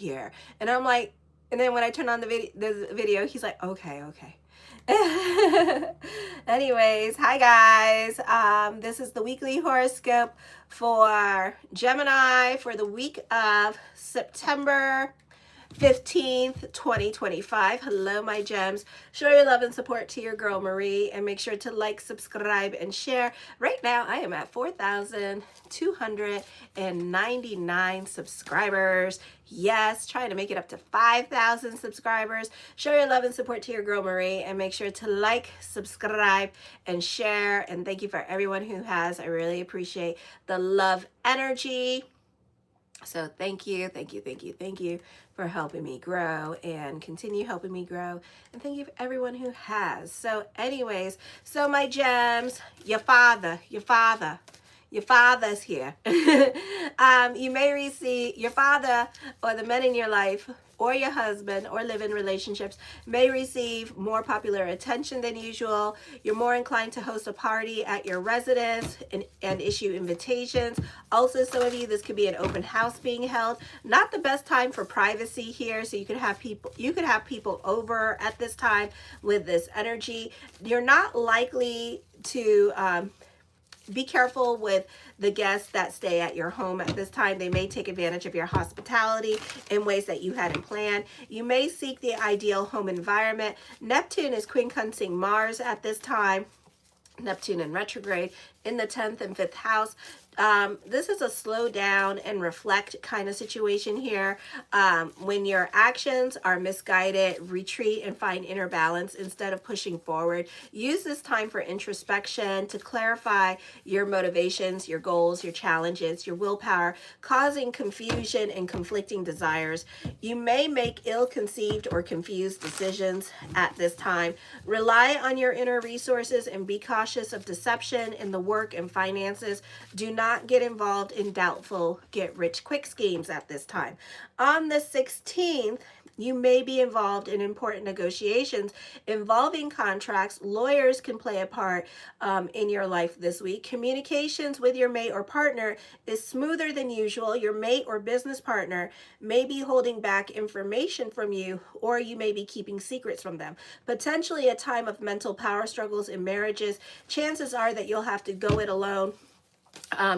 here. And I'm like, and then when I turn on the video, he's like, okay, okay. Anyways, hi guys. This is the weekly horoscope for Gemini for the week of September 15th, 2025. Hello, my gems. Show your love and support to your girl Marie, and make sure to like, subscribe, and share. Right now, I am at 4,299 subscribers. Yes, trying to make it up to 5,000 subscribers. Show your love and support to your girl Marie, and make sure to like, subscribe, and share. And thank you for everyone who has. I really appreciate the love energy. So thank you, thank you, thank you, thank you for helping me grow and continue helping me grow. And thank you for everyone who has. So anyways, so my gems, your father's here. You may receive your father or the men in your life or your husband or live-in relationships may receive more popular attention than usual. You're more inclined to host a party at your residence and issue invitations. Also, some of you, this could be an open house being held. Not the best time for privacy here, so you could have people over at this time with this energy. You're not likely to be careful with the guests that stay at your home at this time. They may take advantage of your hospitality in ways that you hadn't planned. You may seek the ideal home environment. Neptune is quincunxing Mars at this time. Neptune in retrograde in the 10th and 5th house. This is a slow down and reflect kind of situation here. When your actions are misguided, retreat and find inner balance instead of pushing forward. Use this time for introspection to clarify your motivations, your goals, your challenges, your willpower, causing confusion and conflicting desires. You may make ill-conceived or confused decisions at this time. Rely on your inner resources and be cautious of deception in the work and finances. Do not get involved in doubtful get-rich-quick schemes at this time. On the 16th, you may be involved in important negotiations involving contracts. Lawyers can play a part in your life this week. Communications with your mate or partner is smoother than usual. Your mate or business partner may be holding back information from you, or you may be keeping secrets from them. Potentially a time of mental power struggles in marriages. Chances are that you'll have to go it alone.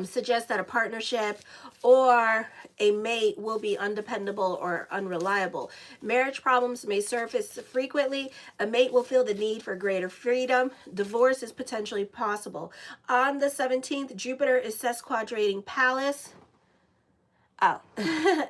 Suggests that a partnership or a mate will be undependable or unreliable. Marriage problems may surface frequently. A mate will feel the need for greater freedom. Divorce is potentially possible. On the 17th, Jupiter is sesquadrating Pallas.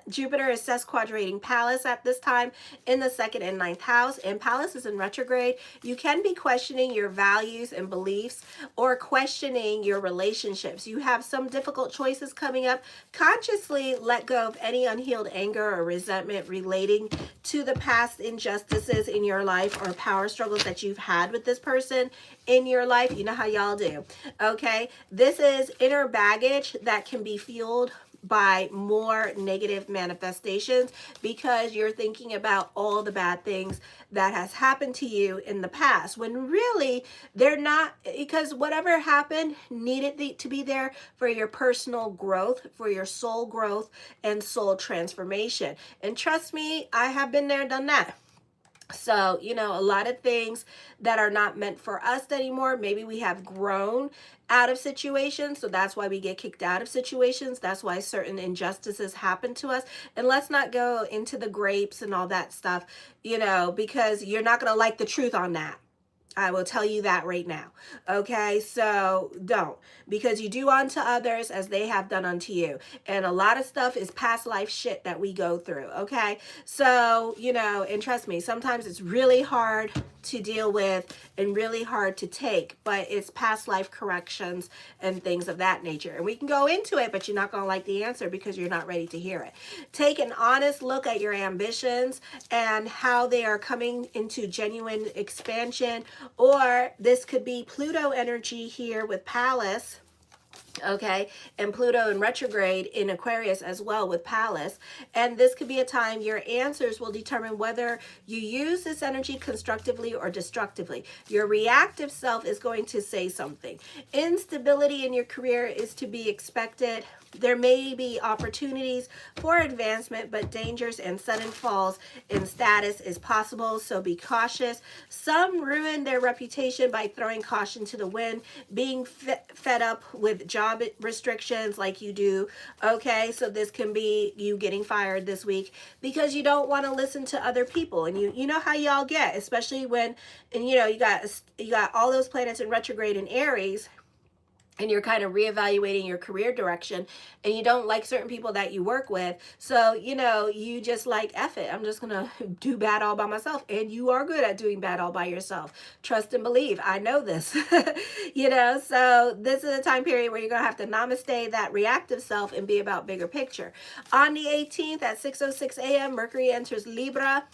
Jupiter is sesquadrating Pallas at this time in the 2nd and 9th house, and Pallas is in retrograde. You can be questioning your values and beliefs or questioning your relationships. You have some difficult choices coming up. Consciously let go of any unhealed anger or resentment relating to the past injustices in your life or power struggles that you've had with this person in your life. You know how y'all do, okay? This is inner baggage that can be fueled by more negative manifestations because you're thinking about all the bad things that has happened to you in the past, when really they're not, because whatever happened needed to be there for your personal growth, for your soul growth and soul transformation. And trust me, I have been there, done that. So, you know, a lot of things that are not meant for us anymore. Maybe we have grown out of situations, so that's why we get kicked out of situations. That's why certain injustices happen to us. And let's not go into the grapes and all that stuff, you know, because you're not going to like the truth on that. I will tell you that right now. Okay, so don't, because you do unto others as they have done unto you. And a lot of stuff is past life shit that we go through. Okay, so, you know, and trust me, sometimes it's really hard to deal with and really hard to take, but it's past life corrections and things of that nature. And we can go into it, but you're not going to like the answer because you're not ready to hear it. Take an honest look at your ambitions and how they are coming into genuine expansion. Or this could be Pluto energy here with Pallas. Okay, and Pluto in retrograde in Aquarius as well with Pallas. And this could be a time your answers will determine whether you use this energy constructively or destructively. Your reactive self is going to say something. Instability in your career is to be expected. There may be opportunities for advancement, but dangers and sudden falls in status is possible, so be cautious. Some ruin their reputation by throwing caution to the wind, being fed up with job restrictions like you do. Okay, so this can be you getting fired this week because you don't want to listen to other people, and you know how y'all get, especially when, and you know, you got all those planets in retrograde in Aries, and you're kind of reevaluating your career direction, and you don't like certain people that you work with. So, you know, you just like, F it, I'm just going to do bad all by myself. And you are good at doing bad all by yourself. Trust and believe. I know this, you know, so this is a time period where you're going to have to namaste that reactive self and be about bigger picture. On the 18th at 6:06 a.m., Mercury enters Libra.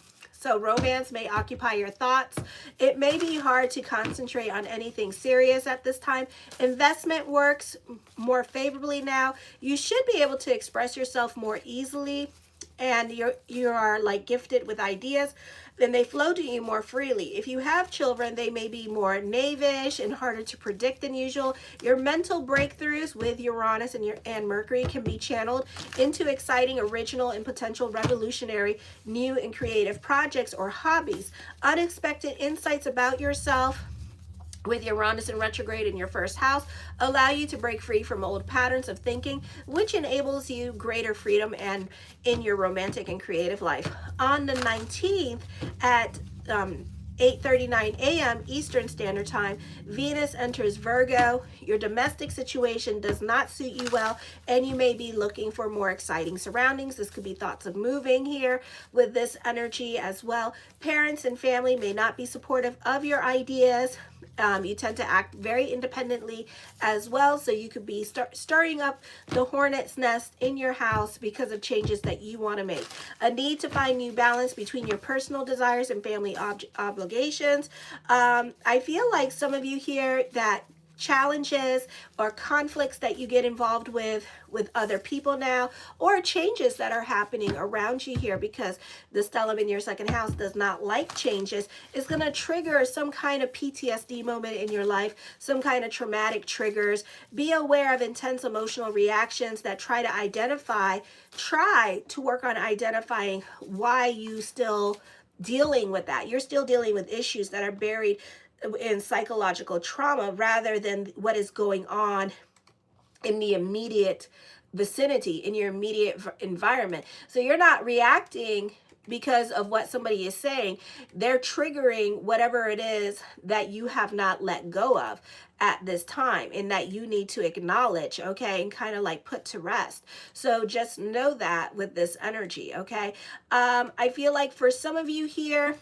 So romance may occupy your thoughts. It may be hard to concentrate on anything serious at this time. Investment works more favorably now. You should be able to express yourself more easily, and you are like gifted with ideas, then they flow to you more freely. If you have children, they may be more knavish and harder to predict than usual. Your mental breakthroughs with Uranus and Mercury can be channeled into exciting, original, and potential revolutionary, new and creative projects or hobbies. Unexpected insights about yourself with Uranus in retrograde in your first house allow you to break free from old patterns of thinking, which enables you greater freedom and in your romantic and creative life. On the 19th at 8:39 a.m. Eastern Standard Time, Venus enters Virgo. Your domestic situation does not suit you well, and you may be looking for more exciting surroundings. This could be thoughts of moving here with this energy as well. Parents and family may not be supportive of your ideas. You tend to act very independently as well, so you could be stirring up the hornet's nest in your house because of changes that you want to make. A need to find new balance between your personal desires and family obligations. I feel like some of you here that challenges or conflicts that you get involved with other people now, or changes that are happening around you here, because the stellium in your second house does not like changes, is going to trigger some kind of PTSD moment in your life, some kind of traumatic triggers. Be aware of intense emotional reactions that try to work on identifying why you still dealing with that. You're still dealing with issues that are buried in psychological trauma rather than what is going on in the immediate vicinity, in your immediate environment. So you're not reacting because of what somebody is saying. They're triggering whatever it is that you have not let go of at this time, and that you need to acknowledge, okay, and kind of like put to rest. So just know that with this energy, okay. I feel like for some of you here,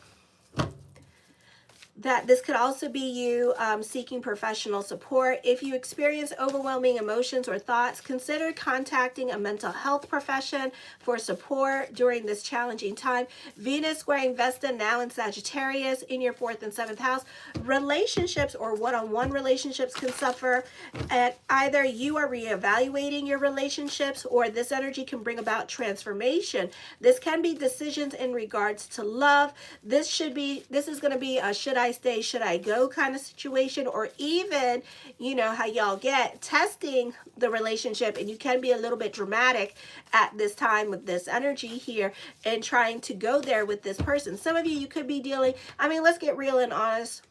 that this could also be you seeking professional support. If you experience overwhelming emotions or thoughts, consider contacting a mental health profession for support during this challenging time. Venus squaring Vesta now in Sagittarius in your 4th and 7th house. Relationships or one-on-one relationships can suffer. And either you are reevaluating your relationships, or this energy can bring about transformation. This can be decisions in regards to love. This is going to be a should I stay, should I go kind of situation, or even, you know how y'all get, testing the relationship, and you can be a little bit dramatic at this time with this energy here and trying to go there with this person. Some of you could be dealing, I mean, let's get real and honest.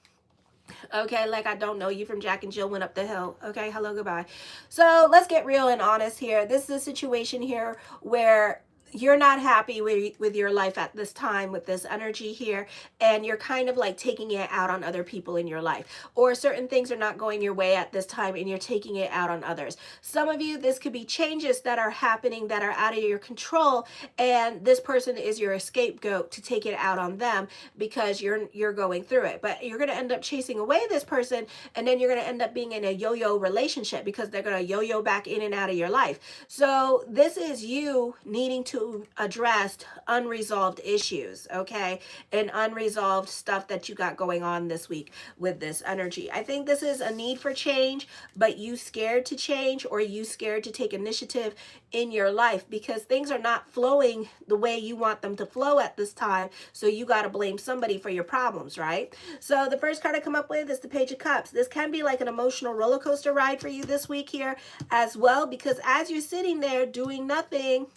Okay, like I don't know you from Jack and Jill went up the hill. Okay, hello, goodbye. So let's get real and honest here. This is a situation here where you're not happy with your life at this time with this energy here, and you're kind of like taking it out on other people in your life, or certain things are not going your way at this time and you're taking it out on others. Some of you, this could be changes that are happening that are out of your control, and this person is your scapegoat to take it out on them because you're going through it. But you're going to end up chasing away this person, and then you're going to end up being in a yo-yo relationship because they're going to yo-yo back in and out of your life. So this is you needing to to address unresolved issues, okay, and unresolved stuff that you got going on this week with this energy. I think this is a need for change, but you scared to change, or you scared to take initiative in your life because things are not flowing the way you want them to flow at this time. So you got to blame somebody for your problems, right? So the first card I come up with is the Page of Cups. This can be like an emotional roller coaster ride for you this week here as well, because as you're sitting there doing nothing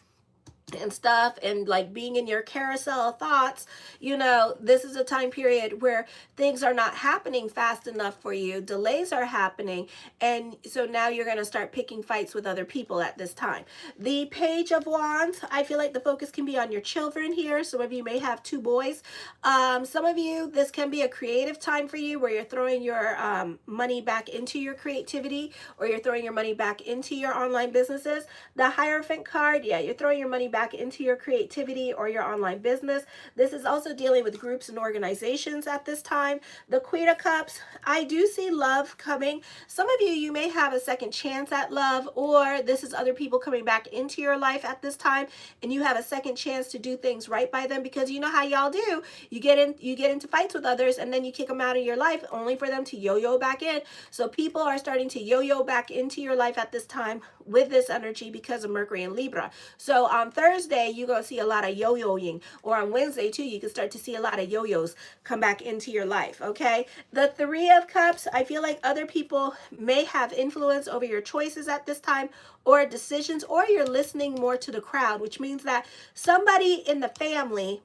and stuff and like being in your carousel of thoughts, you know, this is a time period where things are not happening fast enough for you. Delays are happening, and so now you're going to start picking fights with other people at this time. The Page of Wands, I feel like the focus can be on your children here. Some of you may have 2 boys. Some of you, this can be a creative time for you where you're throwing your money back into your creativity, or you're throwing your money back into your online businesses. The Hierophant card, yeah, you're throwing your money back into your creativity or your online business. This is also dealing with groups and organizations at this time. The Queen of Cups, I do see love coming. Some of you, you may have a second chance at love, or this is other people coming back into your life at this time, and you have a second chance to do things right by them, because you know how y'all do. You get into fights with others, and then you kick them out of your life only for them to yo-yo back in. So people are starting to yo-yo back into your life at this time with this energy because of Mercury and Libra. So on Thursday, you're going to see a lot of yo-yoing, or on Wednesday too, you can start to see a lot of yo-yos come back into your life, okay? The Three of Cups, I feel like other people may have influence over your choices at this time, or decisions, or you're listening more to the crowd, which means that somebody in the family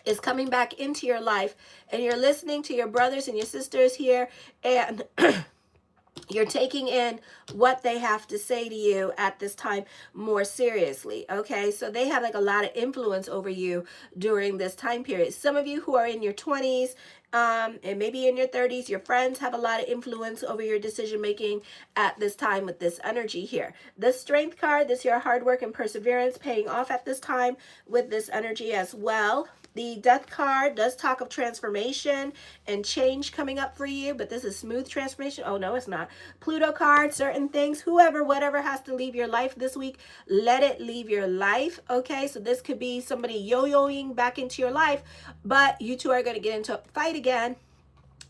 is coming back into your life, and you're listening to your brothers and your sisters here, and you're taking in what they have to say to you at this time more seriously, okay? So they have like a lot of influence over you during this time period. Some of you who are in your 20s and maybe in your 30s, your friends have a lot of influence over your decision making at this time with this energy here. The Strength card, this is your hard work and perseverance paying off at this time with this energy as well. The Death card does talk of transformation and change coming up for you, but this is smooth transformation. Oh, no, it's not. Pluto card, certain things, whoever, whatever has to leave your life this week, let it leave your life, okay? So this could be somebody yo-yoing back into your life, but you two are going to get into a fight again.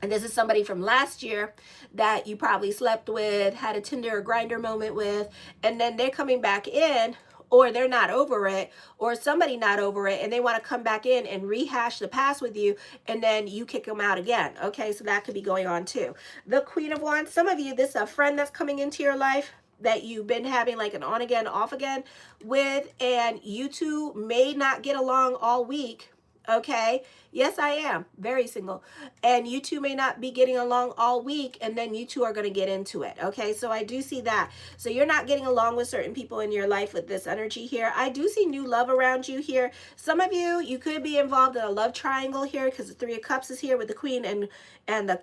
And this is somebody from last year that you probably slept with, had a Tinder or Grindr moment with, and then they're coming back in, or they're not over it, or somebody not over it, and they want to come back in and rehash the past with you, and then you kick them out again. Okay, so that could be going on too. The Queen of Wands, some of you, this is a friend that's coming into your life that you've been having like an on again, off again with, and you two may not get along all week. Okay, yes, I am very single, and you two may not be getting along all week, and then you two are going to get into it. Okay, so I do see that. So you're not getting along with certain people in your life with this energy here. I do see new love around you here. Some of you, you could be involved in a love triangle here, because the Three of Cups is here with the Queen and the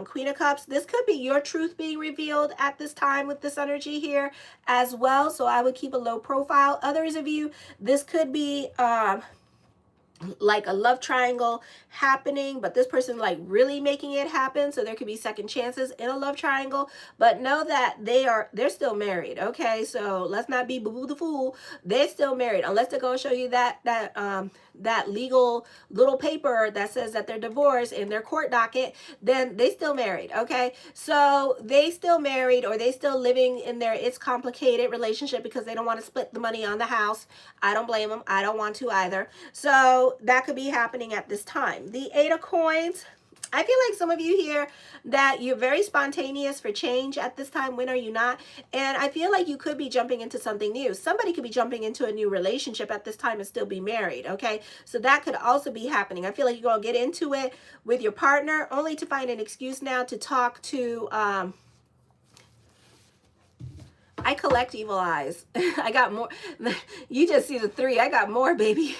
Queen of Cups. This could be your truth being revealed at this time with this energy here as well. So I would keep a low profile. Others of you, this could be like a love triangle happening, but this person like really making it happen. So there could be second chances in a love triangle, but know that they're still married. Okay, so let's not be boo-boo the fool. They're still married, unless they're going to show you that legal little paper that says that they're divorced in their court docket. Then they still married. Okay, so they still married, or they still living in their it's complicated relationship because they don't want to split the money on the house. I don't blame them. I don't want to either. So that could be happening at this time. The Eight of Coins, I feel like some of you here that you're very spontaneous for change at this time. When are you not? And I feel like you could be jumping into something new. Somebody could be jumping into a new relationship at this time and still be married. Okay, so that could also be happening. I feel like you're going to get into it with your partner only to find an excuse now to talk to I collect evil eyes. I got more. You just see the 3. I got more, baby.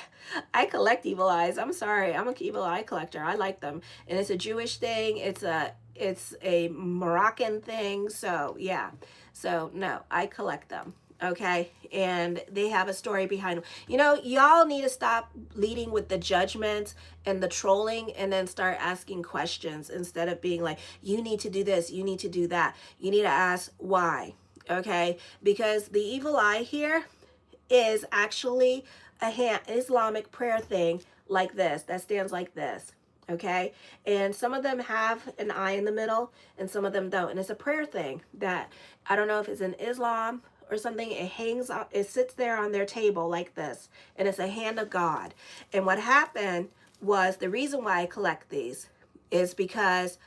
I collect evil eyes. I'm sorry. I'm an evil eye collector. I like them. And it's a Jewish thing. It's a Moroccan thing. So yeah. So no, I collect them. Okay, and they have a story behind them. You know, y'all need to stop leading with the judgments and the trolling, and then start asking questions instead of being like, you need to do this, you need to do that. You need to ask why. Okay, because the evil eye here, is actually a Islamic prayer thing like this, that stands like this. Okay, and some of them have an eye in the middle and some of them don't, and it's a prayer thing that I don't know if it's in Islam or something. It hangs out, it sits there on their table like this, and it's a hand of God. And what happened was, the reason why I collect these is because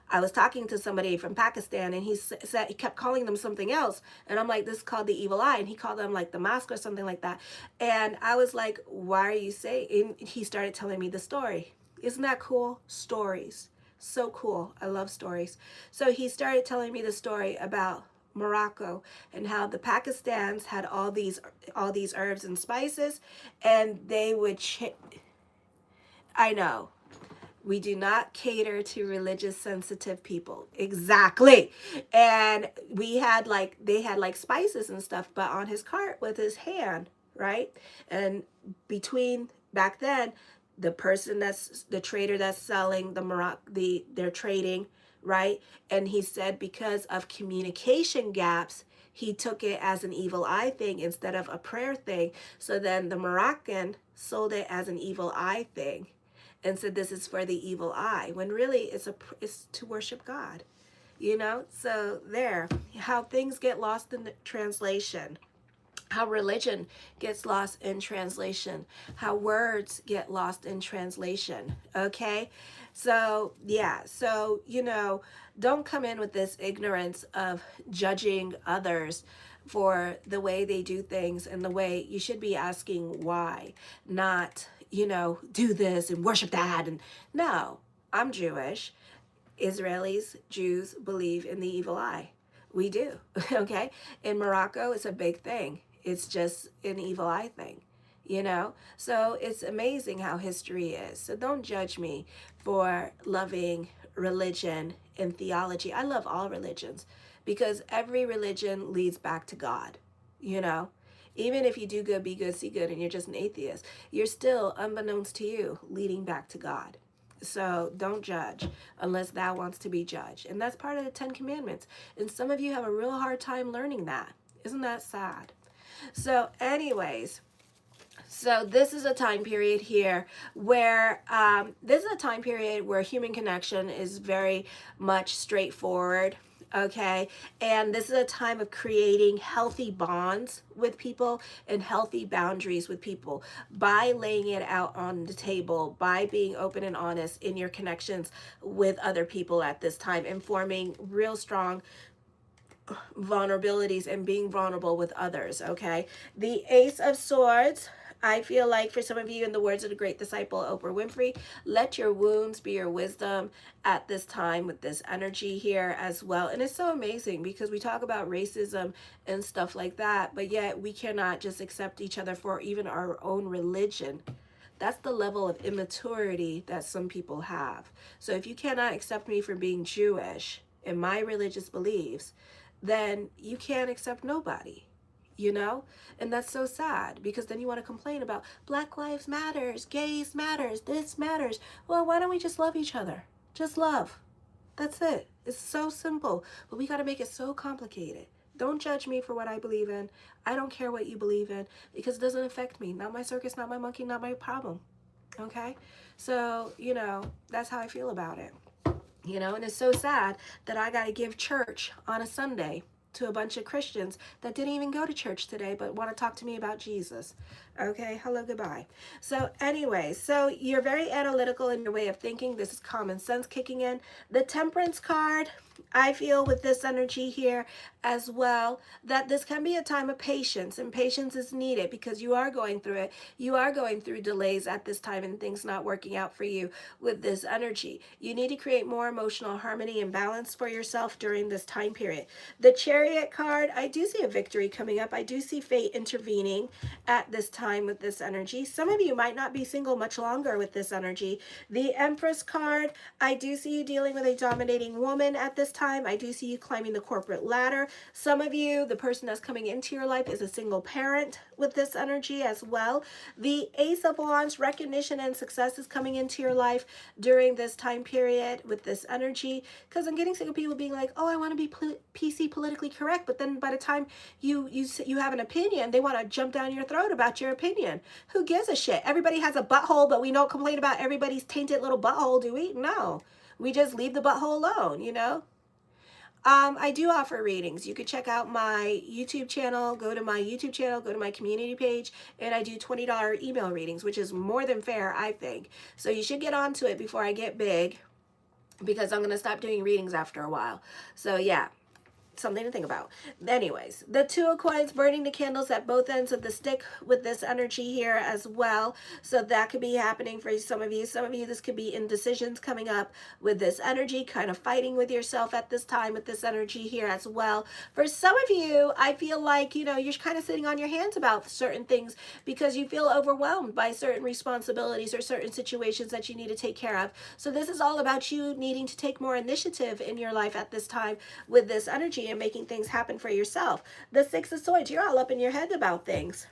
I was talking to somebody from Pakistan, and he said, he kept calling them something else, and I'm like, this is called the evil eye, and he called them like the mask or something like that. And I was like, why are you saying? And he started telling me the story. Isn't that cool? Stories, so cool. I love stories. So he started telling me the story about Morocco and how the Pakistans had all these herbs and spices, and they would I know, we do not cater to religious sensitive people. Exactly. And they had like spices and stuff, but on his cart with his hand, right? And between back then, the person that's the trader that's selling they're trading, right? And he said because of communication gaps, he took it as an evil eye thing instead of a prayer thing. So then the Moroccan sold it as an evil eye thing and said this is for the evil eye, when really it's to worship God, you know. So there, how things get lost in the translation, how religion gets lost in translation, how words get lost in translation. Okay, so yeah, so you know, don't come in with this ignorance of judging others for the way they do things, and the way you should be asking why, not, you know, do this and worship that. And no, I'm Jewish. Israelis, Jews believe in the evil eye. We do. Okay, in Morocco it's a big thing. It's just an evil eye thing, you know. So it's amazing how history is. So don't judge me for loving religion and theology. I love all religions because every religion leads back to God, you know. Even if you do good, be good, see good, and you're just an atheist, you're still, unbeknownst to you, leading back to God. So don't judge unless thou wants to be judged. And that's part of the 10 Commandments. And some of you have a real hard time learning that. Isn't that sad? So anyways, so this is a time period here where human connection is very much straightforward. Okay, and this is a time of creating healthy bonds with people and healthy boundaries with people by laying it out on the table, by being open and honest in your connections with other people at this time, and forming real strong vulnerabilities and being vulnerable with others. Okay, the Ace of Swords, I feel like for some of you, in the words of the great disciple Oprah Winfrey, let your wounds be your wisdom at this time with this energy here as well. And it's so amazing because we talk about racism and stuff like that, but yet we cannot just accept each other for even our own religion. That's the level of immaturity that some people have. So if you cannot accept me for being Jewish in my religious beliefs, then you can't accept nobody, you know? And that's so sad, because then you want to complain about Black Lives Matters, gays matters, this matters. Well, why don't we just love each other? Just love. That's it. It's so simple, but we got to make it so complicated. Don't judge me for what I believe in. I don't care what you believe in, because it doesn't affect me. Not my circus, not my monkey, not my problem. Okay? So, you know, that's how I feel about it. You know, and it's so sad that I got to give church on a Sunday to a bunch of Christians that didn't even go to church today but want to talk to me about Jesus. Okay, hello, goodbye. So anyway, so you're very analytical in your way of thinking. This is common sense kicking in. The Temperance card, I feel with this energy here as well, that this can be a time of patience, and patience is needed because you are going through it. You are going through delays at this time and things not working out for you with this energy. You need to create more emotional harmony and balance for yourself during this time period. The Chariot card, I do see a victory coming up. I do see fate intervening at this time with this energy. Some of you might not be single much longer with this energy. The Empress card, I do see you dealing with a dominating woman at this this time. I do see you climbing the corporate ladder. Some of you, the person that's coming into your life is a single parent with this energy as well. The Ace of Wands, recognition and success is coming into your life during this time period with this energy, because I'm getting sick of people being like, oh, I want to be PC, politically correct, but then by the time you have an opinion, they want to jump down your throat about your opinion. Who gives a shit? Everybody has a butthole, but we don't complain about everybody's tainted little butthole, do we? No. We just leave the butthole alone, you know? I do offer readings. You could check out my YouTube channel, go to my YouTube channel, go to my community page, and I do $20 email readings, which is more than fair, I think. So you should get onto it before I get big, because I'm going to stop doing readings after a while. So yeah, something to think about. Anyways, the Two of Coins, burning the candles at both ends of the stick with this energy here as well. So that could be happening for some of you. Some of you, this could be indecisions coming up with this energy, kind of fighting with yourself at this time with this energy here as well. For some of you, I feel like, you know, you're kind of sitting on your hands about certain things because you feel overwhelmed by certain responsibilities or certain situations that you need to take care of. So this is all about you needing to take more initiative in your life at this time with this energy and making things happen for yourself. The Six of Swords, you're all up in your head about things.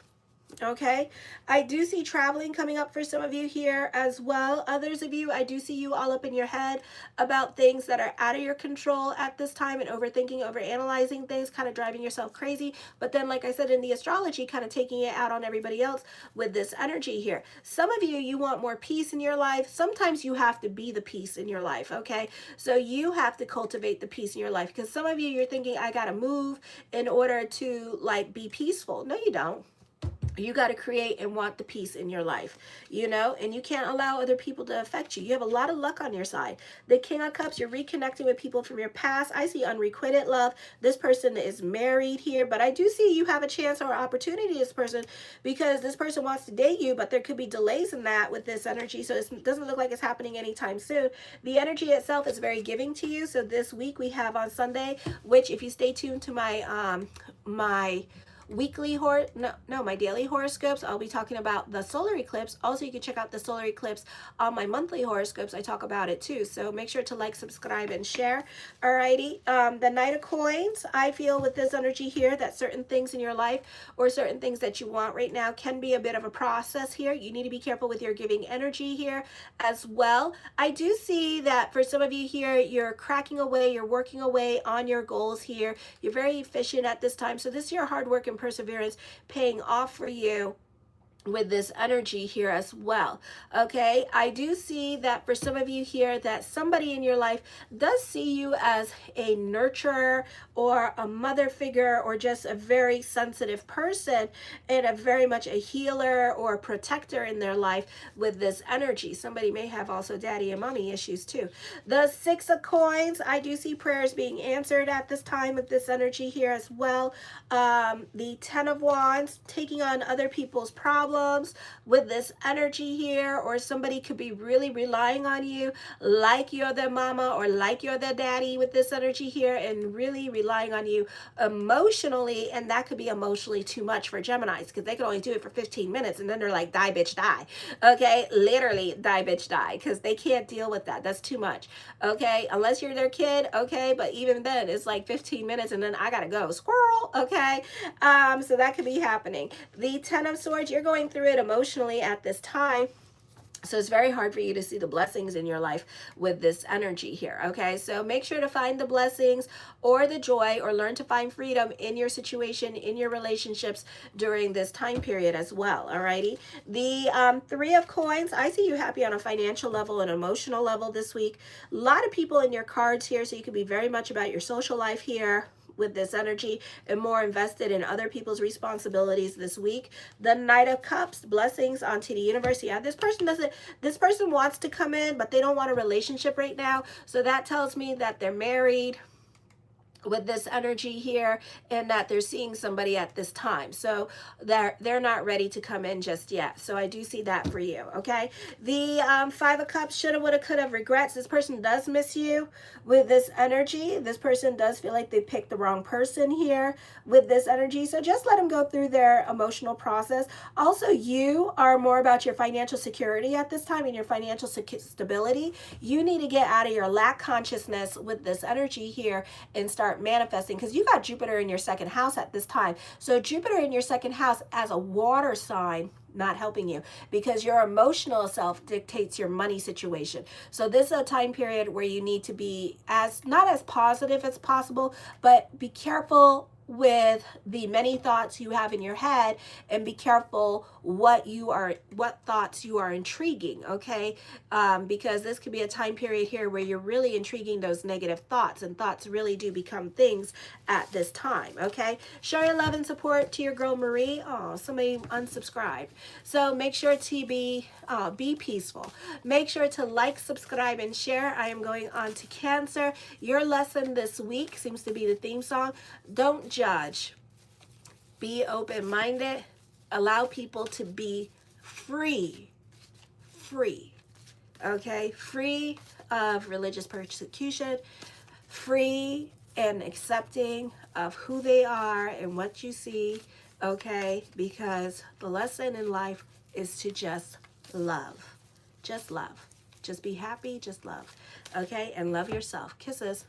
Okay, I do see traveling coming up for some of you here as well. Others of you, I do see you all up in your head about things that are out of your control at this time and overthinking, overanalyzing things, kind of driving yourself crazy. But then, like I said in the astrology, kind of taking it out on everybody else with this energy here. Some of you, you want more peace in your life. Sometimes you have to be the peace in your life, okay? So you have to cultivate the peace in your life, because some of you, you're thinking, I got to move in order to like be peaceful. No, you don't. You got to create and want the peace in your life, you know, and you can't allow other people to affect you. You have a lot of luck on your side. The King of Cups, you're reconnecting with people from your past. I see unrequited love. This person is married here, but I do see you have a chance or opportunity this person, because this person wants to date you, but there could be delays in that with this energy. So it doesn't look like it's happening anytime soon. The energy itself is very giving to you. So this week we have on Sunday, which if you stay tuned to my, my daily horoscopes, I'll be talking about the solar eclipse. Also, you can check out the solar eclipse on my monthly horoscopes. I talk about it too, so make sure to like, subscribe, and share. Alrighty, the Knight of Coins, I feel with this energy here that certain things in your life or certain things that you want right now can be a bit of a process here. You need to be careful with your giving energy here as well. I do see that for some of you here, you're cracking away, you're working away on your goals here. You're very efficient at this time, so this is your hard work and perseverance paying off for you with this energy here as well. Okay, I do see that for some of you here that somebody in your life does see you as a nurturer or a mother figure or just a very sensitive person and a very much a healer or a protector in their life with this energy. Somebody may have also daddy and mommy issues too. The Six of Coins, I do see prayers being answered at this time with this energy here as well. The Ten of Wands, taking on other people's problems with this energy here, or somebody could be really relying on you like you're their mama or like you're their daddy with this energy here, and really relying on you emotionally, and that could be emotionally too much for Geminis, because they can only do it for 15 minutes and then they're like, die bitch die. Okay, literally die bitch die, because they can't deal with that. That's too much. Okay, unless you're their kid, okay, but even then it's like 15 minutes and then I gotta go squirrel. Okay, so that could be happening. The Ten of Swords, you're going through it emotionally at this time. So it's very hard for you to see the blessings in your life with this energy here, okay? So make sure to find the blessings or the joy, or learn to find freedom in your situation, in your relationships during this time period as well, alrighty? The Three of Coins, I see you happy on a financial level and emotional level this week. A lot of people in your cards here, so you could be very much about your social life here with this energy and more invested in other people's responsibilities this week. The Knight of Cups, blessings onto the universe. Yeah, this person wants to come in, but they don't want a relationship right now. So that tells me that they're married, with this energy here, and that they're seeing somebody at this time, so they're not ready to come in just yet. So I do see that for you. Okay, the 5 of Cups, shoulda, woulda, coulda, regrets. This person does miss you with this energy. This person does feel like they picked the wrong person here with this energy, so just let them go through their emotional process. Also, you are more about your financial security at this time and your financial stability. You need to get out of your lack consciousness with this energy here and start manifesting, because you got Jupiter in your second house at this time. So Jupiter in your second house as a water sign, not helping you, because your emotional self dictates your money situation. So this is a time period where you need to be not as positive as possible, but be careful with the many thoughts you have in your head, and be careful what thoughts you are intriguing. Okay, because this could be a time period here where you're really intriguing those negative thoughts, and thoughts really do become things at this time. Okay, show your love and support to your girl Marie. Oh, somebody unsubscribed. So make sure to be peaceful. Make sure to like, subscribe, and share. I am going on to Cancer. Your lesson this week seems to be the theme song. Don't judge. Be open-minded. Allow people to be free. Okay, free of religious persecution, free and accepting of who they are and what you see. Okay, because the lesson in life is to just love. Just love. Just be happy, just love. Okay, and love yourself. Kisses.